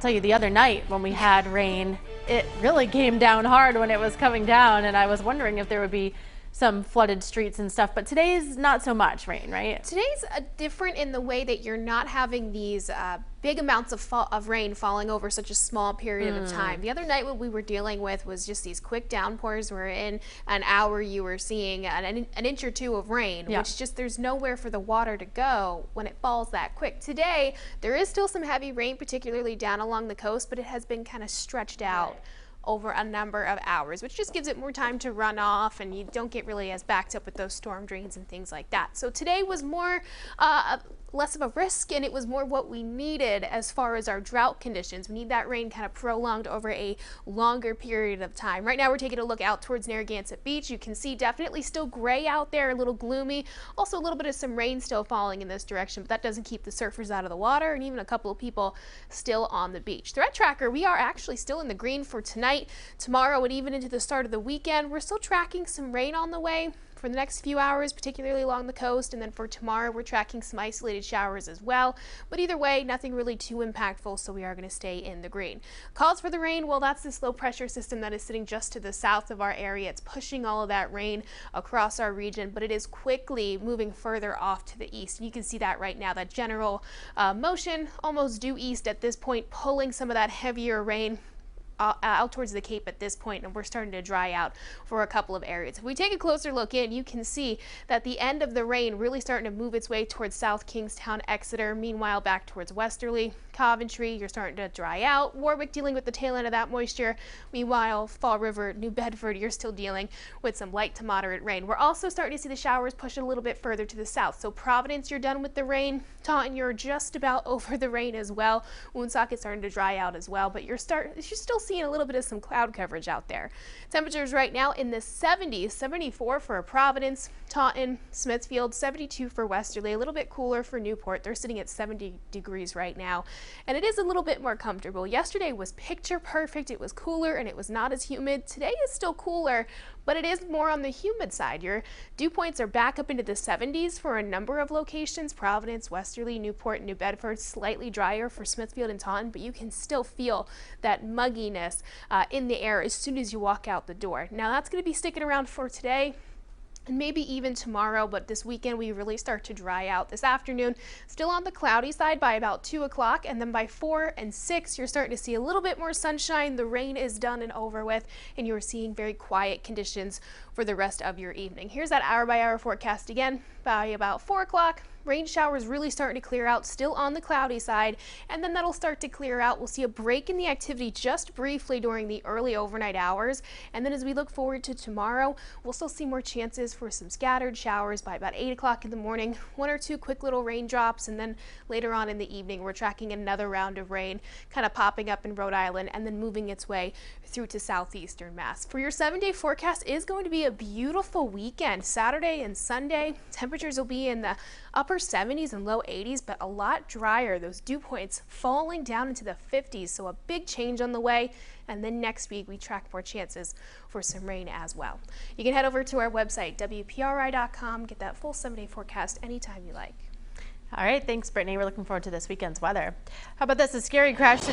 tell you, the other night when we had rain, it really came down hard when it was coming down, and I was wondering if there would be some flooded streets and stuff, but today's not so much rain, right? Today's different in the way that you're not having these big amounts of rain falling over such a small period of time. The other night what we were dealing with was just these quick downpours where in an hour you were seeing an inch or two of rain, which just there's nowhere for the water to go when it falls that quick. Today there is still some heavy rain, particularly down along the coast, but it has been kind of stretched out over a number of hours, which just gives it more time to run off, and you don't get really as backed up with those storm drains and things like that. So today was more less of a risk, and it was more what we needed as far as our drought conditions. We need that rain kind of prolonged over a longer period of time. Right now we're taking a look out towards Narragansett Beach. You can see definitely still gray out there, a little gloomy. Also a little bit of some rain still falling in this direction, but that doesn't keep the surfers out of the water, and even a couple of people still on the beach. Threat tracker, we are actually still in the green for tonight, tomorrow, and even into the start of the weekend. We're still tracking some rain on the way for the next few hours, particularly along the coast, and then for tomorrow we're tracking some isolated showers as well. But either way, nothing really too impactful, so we are going to stay in the green. Cause for the rain, well, that's this low pressure system that is sitting just to the south of our area. It's pushing all of that rain across our region, but it is quickly moving further off to the east. And you can see that right now, that general motion almost due east at this point, pulling some of that heavier rain out towards the Cape at this point, and we're starting to dry out for a couple of areas. If we take a closer look in, you can see that the end of the rain really starting to move its way towards South Kingstown, Exeter. Meanwhile, back towards Westerly, Coventry, you're starting to dry out. Warwick dealing with the tail end of that moisture. Meanwhile, Fall River, New Bedford, you're still dealing with some light to moderate rain. We're also starting to see the showers push a little bit further to the south. So Providence, you're done with the rain. Taunton, you're just about over the rain as well. Woonsocket's starting to dry out as well, but you're still seeing a little bit of some cloud coverage out there. Temperatures right now in the 70s, 74 for Providence, Taunton, Smithfield, 72 for Westerly, a little bit cooler for Newport. They're sitting at 70 degrees right now, and it is a little bit more comfortable. Yesterday was picture perfect. It was cooler and it was not as humid. Today is still cooler, but it is more on the humid side. Your dew points are back up into the 70s for a number of locations. Providence, Westerly, Newport, New Bedford, slightly drier for Smithfield and Taunton, but you can still feel that mugginess in the air as soon as you walk out the door. Now that's going to be sticking around for today and maybe even tomorrow, but this weekend we really start to dry out. This afternoon, still on the cloudy side by about 2 o'clock, and then by 4 and 6, you're starting to see a little bit more sunshine. The rain is done and over with, and you're seeing very quiet conditions for the rest of your evening. Here's that hour-by-hour forecast again. By about 4 o'clock, rain showers really starting to clear out, still on the cloudy side, and then that'll start to clear out. We'll see a break in the activity just briefly during the early overnight hours, and then as we look forward to tomorrow, we'll still see more chances for some scattered showers by about 8 o'clock in the morning, 1 or 2 quick little raindrops, and then later on in the evening we're tracking another round of rain kind of popping up in Rhode Island and then moving its way through to southeastern Mass. For your 7-day forecast is going to be a beautiful weekend. Saturday and Sunday, temperatures will be in the upper 70s and low 80s, but a lot drier. Those dew points falling down into the 50s, so a big change on the way. And then next week we track more chances for some rain as well. You can head over to our website, WPRI.com, get that full 7-day forecast anytime you like. All right, thanks, Brittany. We're looking forward to this weekend's weather. How about this? A scary crash